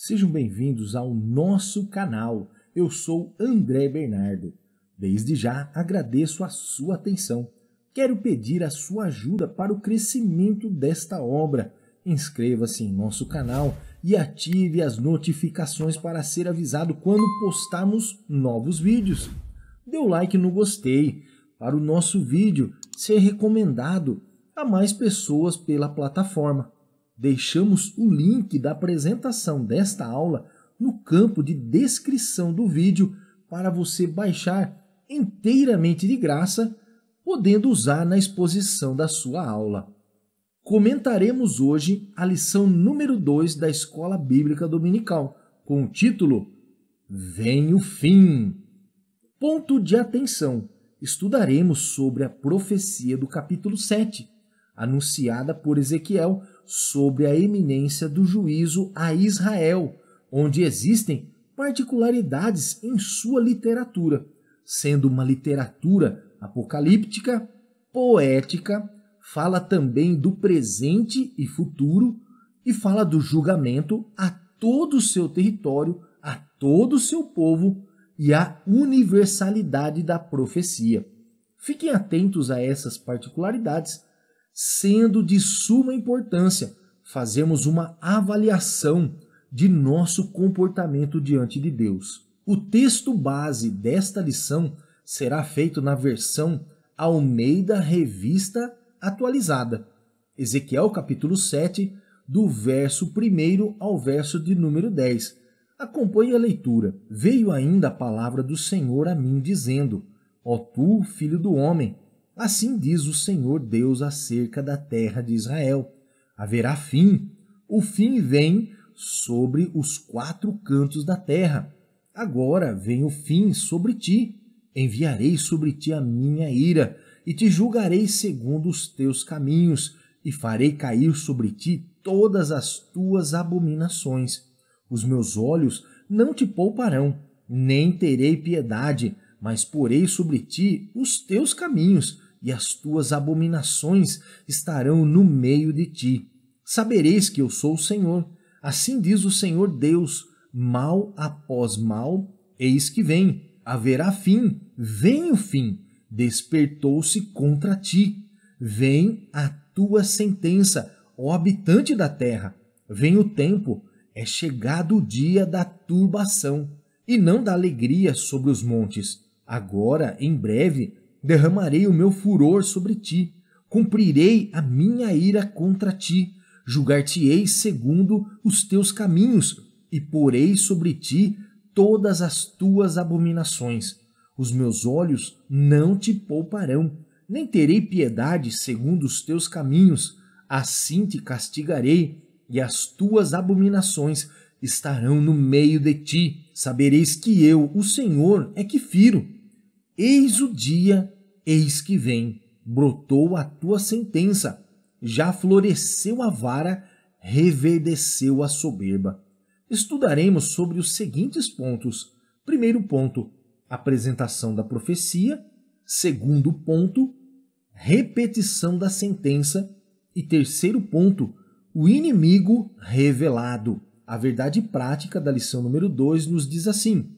Sejam bem-vindos ao nosso canal. Eu sou André Bernardo. Desde já agradeço a sua atenção. Quero pedir a sua ajuda para o crescimento desta obra. Inscreva-se em nosso canal e ative as notificações para ser avisado quando postarmos novos vídeos. Dê o like no gostei para o nosso vídeo ser recomendado a mais pessoas pela plataforma. Deixamos o link da apresentação desta aula no campo de descrição do vídeo para você baixar inteiramente de graça, podendo usar na exposição da sua aula. Comentaremos hoje a lição número 2 da Escola Bíblica Dominical, com o título Vem o Fim. Ponto de atenção: estudaremos sobre a profecia do capítulo 7, anunciada por Ezequiel sobre a iminência do juízo a Israel, onde existem particularidades em sua literatura, sendo uma literatura apocalíptica, poética, fala também do presente e futuro e fala do julgamento a todo o seu território, a todo o seu povo e a universalidade da profecia. Fiquem atentos a essas particularidades, sendo de suma importância fazermos uma avaliação de nosso comportamento diante de Deus. O texto base desta lição será feito na versão Almeida Revista Atualizada. Ezequiel capítulo 7, do verso 1 ao verso de número 10. Acompanhe a leitura. Veio ainda a palavra do Senhor a mim, dizendo: Ó tu, filho do homem, assim diz o Senhor Deus acerca da terra de Israel: haverá fim, o fim vem sobre os 4 cantos da terra. Agora vem o fim sobre ti. Enviarei sobre ti a minha ira, e te julgarei segundo os teus caminhos, e farei cair sobre ti todas as tuas abominações. Os meus olhos não te pouparão, nem terei piedade, mas porei sobre ti os teus caminhos, e as tuas abominações estarão no meio de ti. Sabereis que eu sou o Senhor. Assim diz o Senhor Deus: mal após mal, eis que vem. Haverá fim, vem o fim. Despertou-se contra ti. Vem a tua sentença, ó habitante da terra. Vem o tempo, é chegado o dia da turbação, e não da alegria sobre os montes. Agora, em breve, derramarei o meu furor sobre ti, cumprirei a minha ira contra ti, julgar-te-ei segundo os teus caminhos, e porei sobre ti todas as tuas abominações. Os meus olhos não te pouparão, nem terei piedade segundo os teus caminhos. Assim te castigarei, e as tuas abominações estarão no meio de ti. Sabereis que eu, o Senhor, é que firo. Eis o dia, eis que vem. Brotou a tua sentença. Já floresceu a vara, reverdeceu a soberba. Estudaremos sobre os seguintes pontos. Primeiro ponto, apresentação da profecia. Segundo ponto, repetição da sentença. E terceiro ponto, o inimigo revelado. A verdade prática da lição número 2 nos diz assim: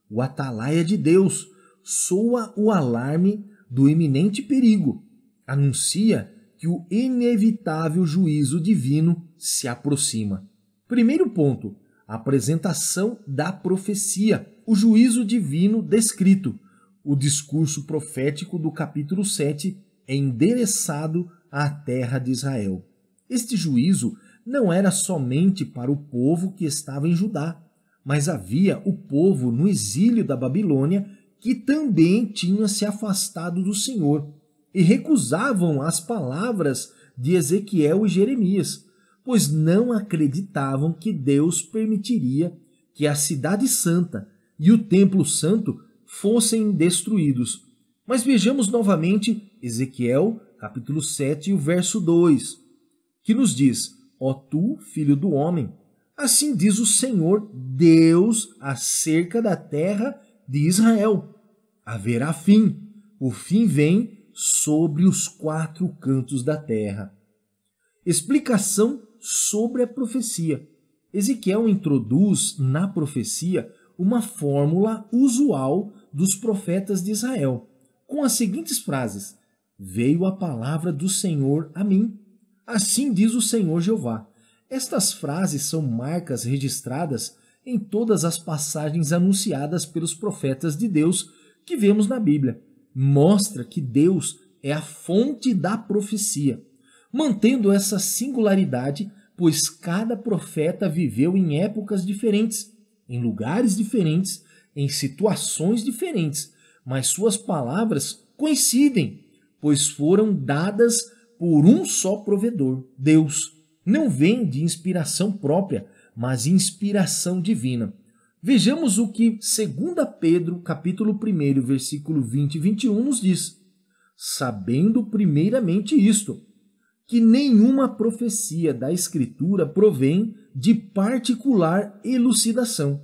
o atalaia de Deus soa o alarme do iminente perigo. Anuncia que o inevitável juízo divino se aproxima. Primeiro ponto, a apresentação da profecia, o juízo divino descrito. O discurso profético do capítulo 7 é endereçado à terra de Israel. Este juízo não era somente para o povo que estava em Judá, mas havia o povo no exílio da Babilônia que também tinha se afastado do Senhor e recusavam as palavras de Ezequiel e Jeremias, pois não acreditavam que Deus permitiria que a cidade santa e o templo santo fossem destruídos. Mas vejamos novamente Ezequiel, capítulo 7, o verso 2, que nos diz: ó tu, filho do homem, assim diz o Senhor Deus acerca da terra de Israel: haverá fim, o fim vem sobre os 4 cantos da terra. Explicação sobre a profecia. Ezequiel introduz na profecia uma fórmula usual dos profetas de Israel, com as seguintes frases: veio a palavra do Senhor a mim. Assim diz o Senhor Jeová. Estas frases são marcas registradas em todas as passagens anunciadas pelos profetas de Deus que vemos na Bíblia. Mostra que Deus é a fonte da profecia, mantendo essa singularidade, pois cada profeta viveu em épocas diferentes, em lugares diferentes, em situações diferentes, mas suas palavras coincidem, pois foram dadas por um só provedor, Deus. Não vem de inspiração própria, mas inspiração divina. Vejamos o que 2 Pedro, capítulo 1, versículo 20 e 21 nos diz. Sabendo primeiramente isto, que nenhuma profecia da Escritura provém de particular elucidação,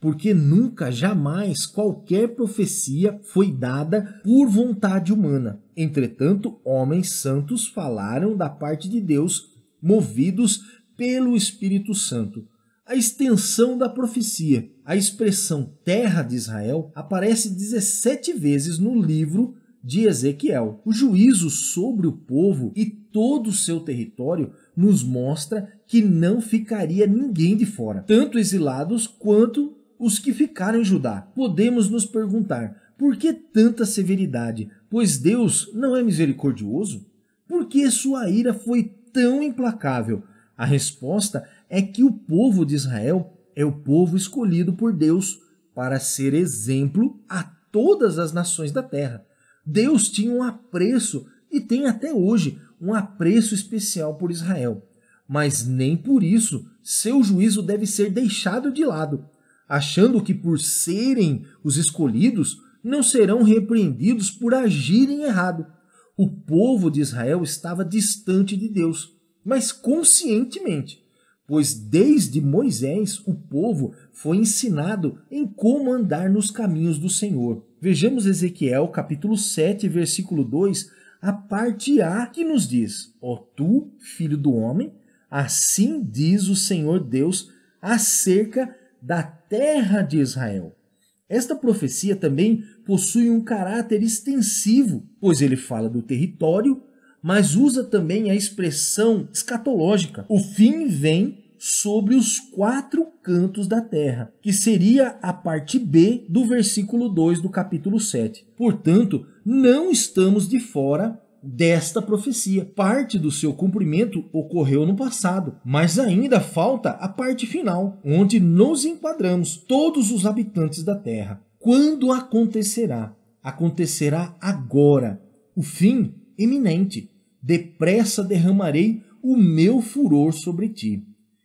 porque nunca, jamais, qualquer profecia foi dada por vontade humana. Entretanto, homens santos falaram da parte de Deus, movidos pelo Espírito Santo. A extensão da profecia. A expressão terra de Israel aparece 17 vezes no livro de Ezequiel. O juízo sobre o povo e todo o seu território nos mostra que não ficaria ninguém de fora, tanto exilados quanto os que ficaram em Judá. Podemos nos perguntar, por que tanta severidade? Pois Deus não é misericordioso? Por que sua ira foi tão implacável? A resposta é que o povo de Israel é o povo escolhido por Deus para ser exemplo a todas as nações da terra. Deus tinha um apreço, e tem até hoje, um apreço especial por Israel. Mas nem por isso seu juízo deve ser deixado de lado, achando que por serem os escolhidos, não serão repreendidos por agirem errado. O povo de Israel estava distante de Deus, mas conscientemente, pois desde Moisés o povo foi ensinado em como andar nos caminhos do Senhor. Vejamos Ezequiel capítulo 7, versículo 2, a parte A, que nos diz: ó tu, filho do homem, assim diz o Senhor Deus acerca da terra de Israel. Esta profecia também possui um caráter extensivo, pois ele fala do território, mas usa também a expressão escatológica. O fim vem sobre os 4 cantos da terra, que seria a parte B do versículo 2 do capítulo 7. Portanto, não estamos de fora desta profecia. Parte do seu cumprimento ocorreu no passado, mas ainda falta a parte final, onde nos enquadramos, todos os habitantes da terra. Quando acontecerá? Acontecerá agora. O fim iminente. Depressa derramarei o meu furor sobre ti.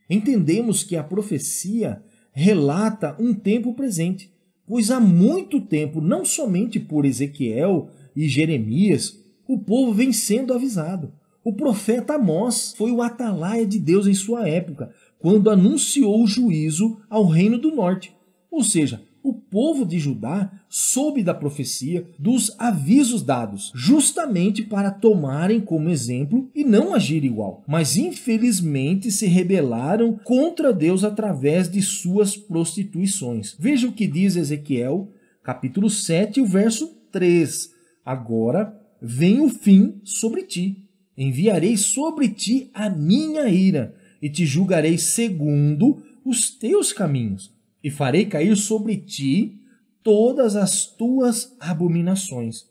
Entendemos que a profecia relata um tempo presente, pois há muito tempo, não somente por Ezequiel e Jeremias, o povo vem sendo avisado. O profeta Amós foi o atalaia de Deus em sua época, quando anunciou o juízo ao reino do norte. Ou seja, o povo de Judá soube da profecia, dos avisos dados, justamente para tomarem como exemplo e não agir igual. Mas infelizmente se rebelaram contra Deus através de suas prostituições. Veja o que diz Ezequiel, capítulo 7, o verso 3. Agora vem o fim sobre ti. Enviarei sobre ti a minha ira e te julgarei segundo os teus caminhos. E farei cair sobre ti todas as tuas abominações.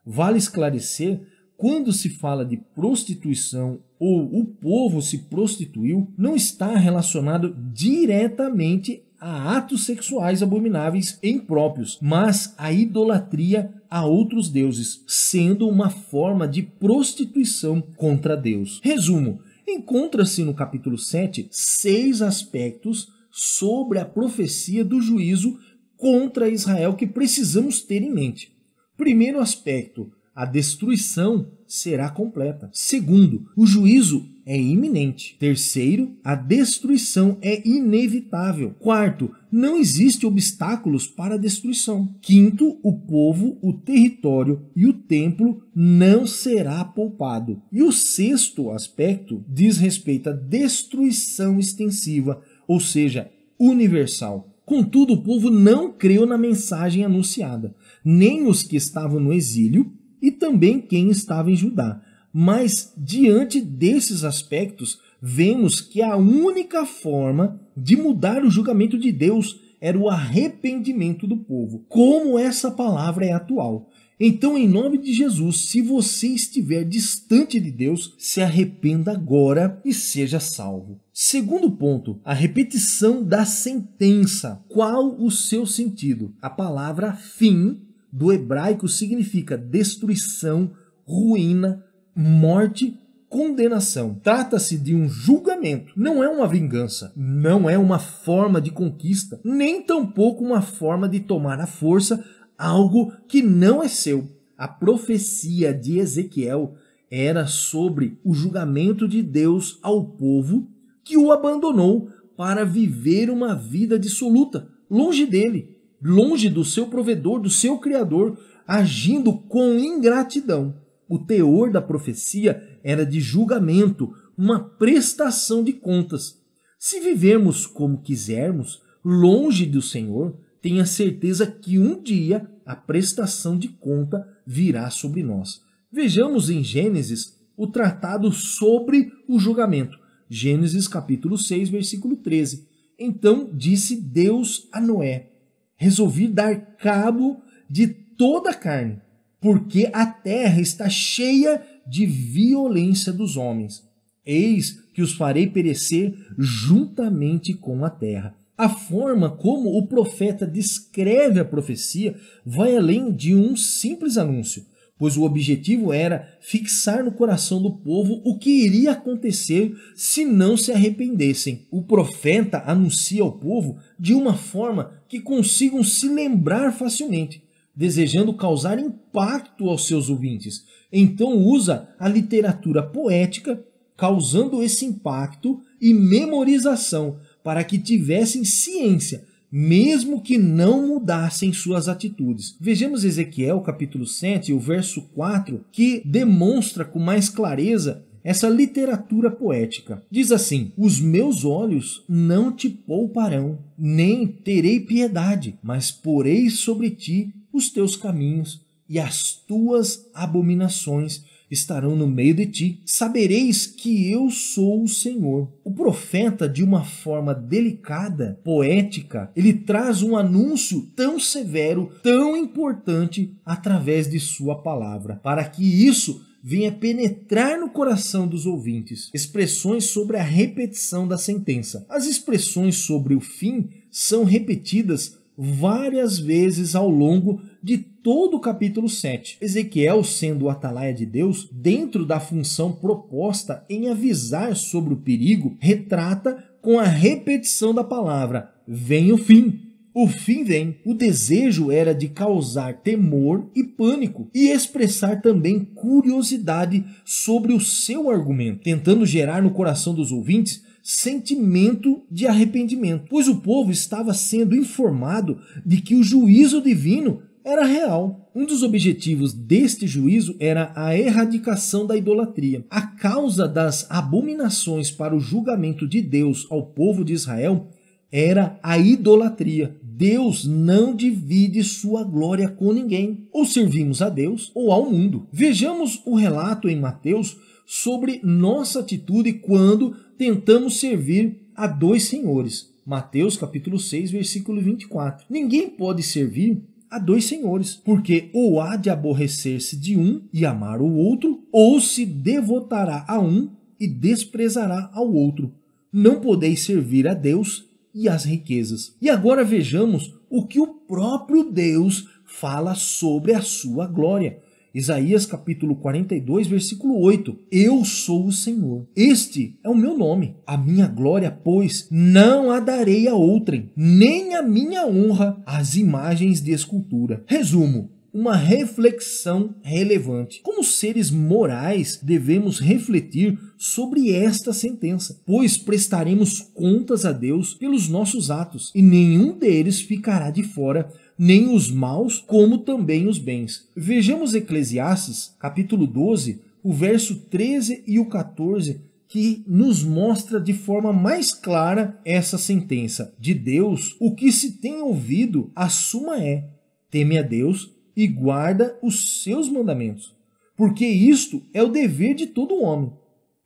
Vale esclarecer, quando se fala de prostituição ou o povo se prostituiu, não está relacionado diretamente a atos sexuais abomináveis e impróprios, mas a idolatria a outros deuses, sendo uma forma de prostituição contra Deus. Resumo, encontra-se no capítulo 7 6 aspectos sobre a profecia do juízo contra Israel que precisamos ter em mente. Primeiro aspecto, a destruição será completa. Segundo, o juízo é iminente. Terceiro, a destruição é inevitável. Quarto, não existe obstáculos para a destruição. Quinto, o povo, o território e o templo não será poupado. E o sexto aspecto diz respeito à destruição extensiva, ou seja, universal. Contudo, o povo não creu na mensagem anunciada, nem os que estavam no exílio e também quem estava em Judá. Mas, diante desses aspectos, vemos que a única forma de mudar o julgamento de Deus era o arrependimento do povo. Como essa palavra é atual. Então, em nome de Jesus, se você estiver distante de Deus, se arrependa agora e seja salvo. Segundo ponto, a repetição da sentença. Qual o seu sentido? A palavra fim do hebraico significa destruição, ruína, morte, condenação. Trata-se de um julgamento, não é uma vingança, não é uma forma de conquista, nem tampouco uma forma de tomar à força algo que não é seu. A profecia de Ezequiel era sobre o julgamento de Deus ao povo que o abandonou para viver uma vida dissoluta, longe dele, longe do seu provedor, do seu criador, agindo com ingratidão. O teor da profecia era de julgamento, uma prestação de contas. Se vivermos como quisermos, longe do Senhor, tenha certeza que um dia a prestação de conta virá sobre nós. Vejamos em Gênesis o tratado sobre o julgamento. Gênesis capítulo 6, versículo 13. Então disse Deus a Noé: resolvi dar cabo de toda a carne, porque a terra está cheia de violência dos homens. Eis que os farei perecer juntamente com a terra. A forma como o profeta descreve a profecia vai além de um simples anúncio, pois o objetivo era fixar no coração do povo o que iria acontecer se não se arrependessem. O profeta anuncia ao povo de uma forma que consigam se lembrar facilmente, desejando causar impacto aos seus ouvintes. Então usa a literatura poética, causando esse impacto e memorização, para que tivessem ciência, mesmo que não mudassem suas atitudes. Vejamos Ezequiel capítulo 7, o verso 4, que demonstra com mais clareza essa literatura poética. Diz assim: os meus olhos não te pouparão, nem terei piedade, mas porei sobre ti os teus caminhos e as tuas abominações estarão no meio de ti. Sabereis que eu sou o Senhor. O profeta, de uma forma delicada, poética, ele traz um anúncio tão severo, tão importante através de sua palavra, para que isso venha penetrar no coração dos ouvintes. Expressões sobre a repetição da sentença. As expressões sobre o fim são repetidas várias vezes ao longo de todo o capítulo 7. Ezequiel, sendo o atalaia de Deus, dentro da função proposta em avisar sobre o perigo, retrata com a repetição da palavra: vem o fim. O fim vem. O desejo era de causar temor e pânico e expressar também curiosidade sobre o seu argumento, tentando gerar no coração dos ouvintes sentimento de arrependimento, pois o povo estava sendo informado de que o juízo divino era real. Um dos objetivos deste juízo era a erradicação da idolatria. A causa das abominações para o julgamento de Deus ao povo de Israel era a idolatria. Deus não divide sua glória com ninguém. Ou servimos a Deus ou ao mundo. Vejamos o relato em Mateus sobre nossa atitude quando tentamos servir a dois senhores. Mateus capítulo 6, versículo 24. Ninguém pode servir a dois senhores, porque ou há de aborrecer-se de um e amar o outro, ou se devotará a um e desprezará ao outro. Não podeis servir a Deus e às riquezas. E agora vejamos o que o próprio Deus fala sobre a sua glória. Isaías capítulo 42, versículo 8. Eu sou o Senhor. Este é o meu nome. A minha glória, pois, não a darei a outrem, nem a minha honra às imagens de escultura. Resumo. Uma reflexão relevante. Como seres morais, devemos refletir sobre esta sentença, pois prestaremos contas a Deus pelos nossos atos, e nenhum deles ficará de fora, nem os maus, como também os bens. Vejamos Eclesiastes, capítulo 12, o verso 13 e o 14, que nos mostra de forma mais clara essa sentença. De Deus, o que se tem ouvido, a suma é: teme a Deus e guarda os seus mandamentos, porque isto é o dever de todo homem,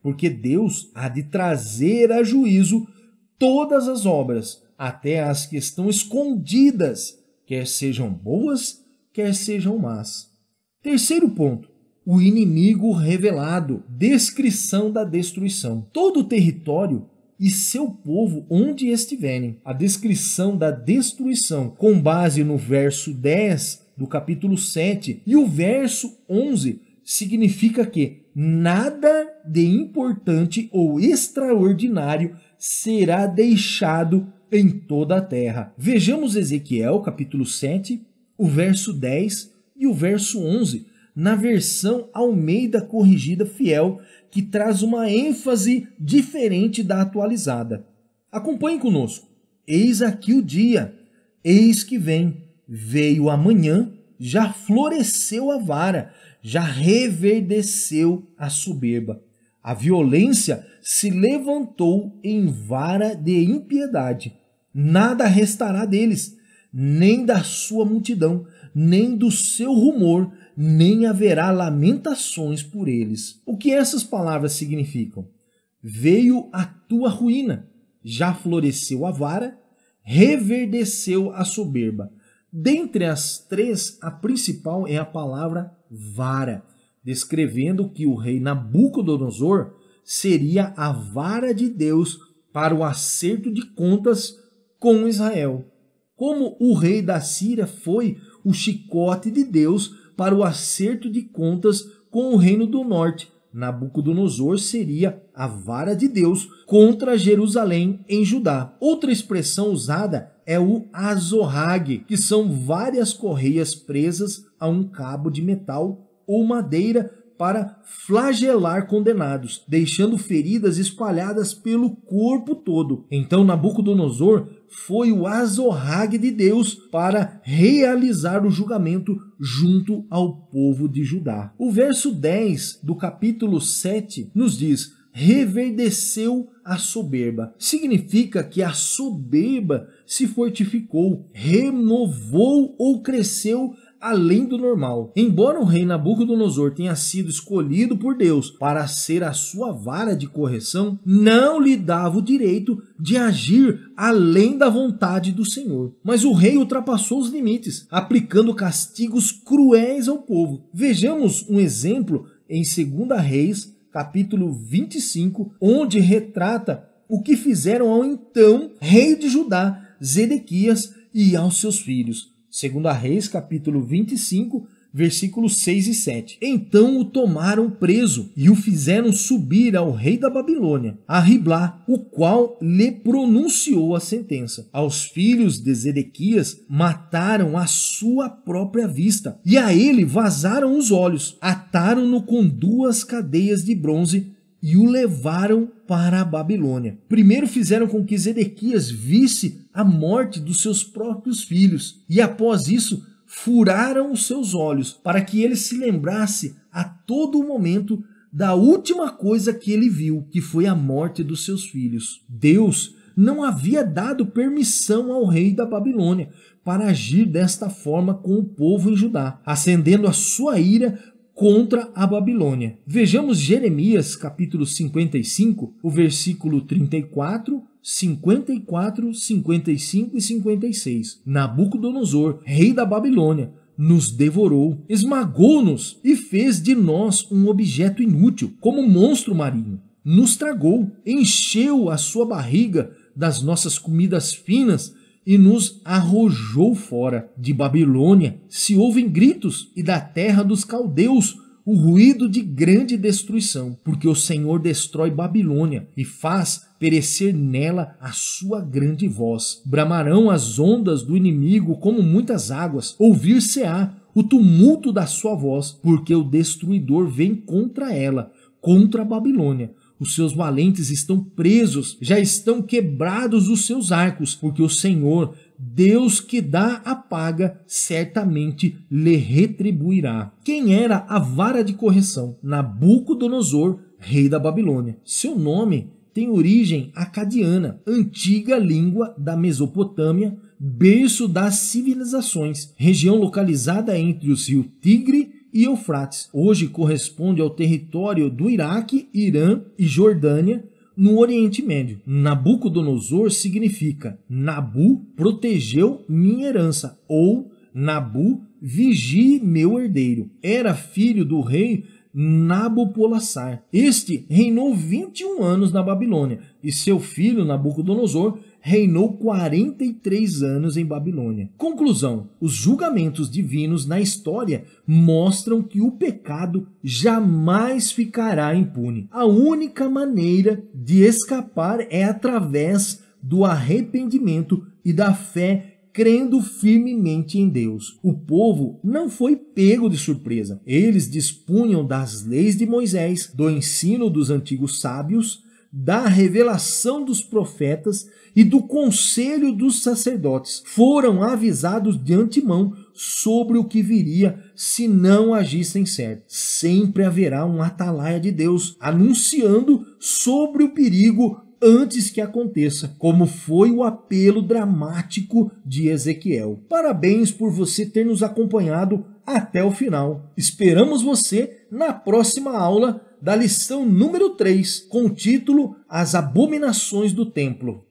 porque Deus há de trazer a juízo todas as obras, até as que estão escondidas, quer sejam boas, quer sejam más. Terceiro ponto: o inimigo revelado, descrição da destruição. Todo o território e seu povo onde estiverem. A descrição da destruição, com base no verso 10 do capítulo 7 e o verso 11, significa que nada de importante ou extraordinário será deixado em toda a terra. Vejamos Ezequiel capítulo 7, o verso 10 e o verso 11, na versão Almeida Corrigida Fiel, que traz uma ênfase diferente da atualizada. Acompanhe conosco. Eis aqui o dia, eis que vem, veio amanhã, já floresceu a vara, já reverdeceu a soberba. A violência se levantou em vara de impiedade. Nada restará deles, nem da sua multidão, nem do seu rumor, nem haverá lamentações por eles. O que essas palavras significam? Veio a tua ruína, já floresceu a vara, reverdeceu a soberba. Dentre as três, a principal é a palavra vara, descrevendo que o rei Nabucodonosor seria a vara de Deus para o acerto de contas com Israel. Como o rei da Síria foi o chicote de Deus para o acerto de contas com o reino do norte, Nabucodonosor seria a vara de Deus contra Jerusalém em Judá. Outra expressão usada é o azorrague, que são várias correias presas a um cabo de metal ou madeira para flagelar condenados, deixando feridas espalhadas pelo corpo todo. Então Nabucodonosor foi o azorrague de Deus para realizar o julgamento junto ao povo de Judá. O verso 10 do capítulo 7 nos diz: reverdeceu a soberba. Significa que a soberba se fortificou, renovou ou cresceu além do normal. Embora o rei Nabucodonosor tenha sido escolhido por Deus para ser a sua vara de correção, não lhe dava o direito de agir além da vontade do Senhor. Mas o rei ultrapassou os limites, aplicando castigos cruéis ao povo. Vejamos um exemplo em 2 Reis, capítulo 25, onde retrata o que fizeram ao então rei de Judá, Zedequias, e aos seus filhos. 2 Reis, capítulo 25, versículos 6 e 7. Então o tomaram preso e o fizeram subir ao rei da Babilônia, a Riblá, o qual lhe pronunciou a sentença. Aos filhos de Zedequias mataram à sua própria vista, e a ele vazaram os olhos, ataram-no com 2 cadeias de bronze e o levaram para a Babilônia. Primeiro fizeram com que Zedequias visse a morte dos seus próprios filhos, e após isso furaram os seus olhos, para que ele se lembrasse a todo momento da última coisa que ele viu, que foi a morte dos seus filhos. Deus não havia dado permissão ao rei da Babilônia para agir desta forma com o povo em Judá, acendendo a sua ira contra a Babilônia. Vejamos Jeremias capítulo 55, o versículo 34, 54, 55 e 56. Nabucodonosor, rei da Babilônia, nos devorou, esmagou-nos e fez de nós um objeto inútil, como um monstro marinho. Nos tragou, encheu a sua barriga das nossas comidas finas e nos arrojou fora. De Babilônia se ouvem gritos, e da terra dos caldeus o ruído de grande destruição, porque o Senhor destrói Babilônia e faz perecer nela a sua grande voz. Bramarão as ondas do inimigo como muitas águas, ouvir-se-á o tumulto da sua voz, porque o destruidor vem contra ela, contra a Babilônia. Os seus valentes estão presos, já estão quebrados os seus arcos, porque o Senhor, Deus que dá a paga, certamente lhe retribuirá. Quem era a vara de correção? Nabucodonosor, rei da Babilônia. Seu nome tem origem acadiana, antiga língua da Mesopotâmia, berço das civilizações, região localizada entre os rios Tigre e Eufrates. Hoje corresponde ao território do Iraque, Irã e Jordânia, no Oriente Médio. Nabucodonosor significa Nabu protegeu minha herança, ou Nabu vigie meu herdeiro. Era filho do rei Nabopolassar. Este reinou 21 anos na Babilônia e seu filho Nabucodonosor reinou 43 anos em Babilônia. Conclusão: os julgamentos divinos na história mostram que o pecado jamais ficará impune. A única maneira de escapar é através do arrependimento e da fé, crendo firmemente em Deus. O povo não foi pego de surpresa. Eles dispunham das leis de Moisés, do ensino dos antigos sábios, da revelação dos profetas e do conselho dos sacerdotes. Foram avisados de antemão sobre o que viria se não agissem certo. Sempre haverá um atalaia de Deus anunciando sobre o perigo antes que aconteça, como foi o apelo dramático de Ezequiel. Parabéns por você ter nos acompanhado até o final. Esperamos você na próxima aula da lição número 3, com o título As Abominações do Templo.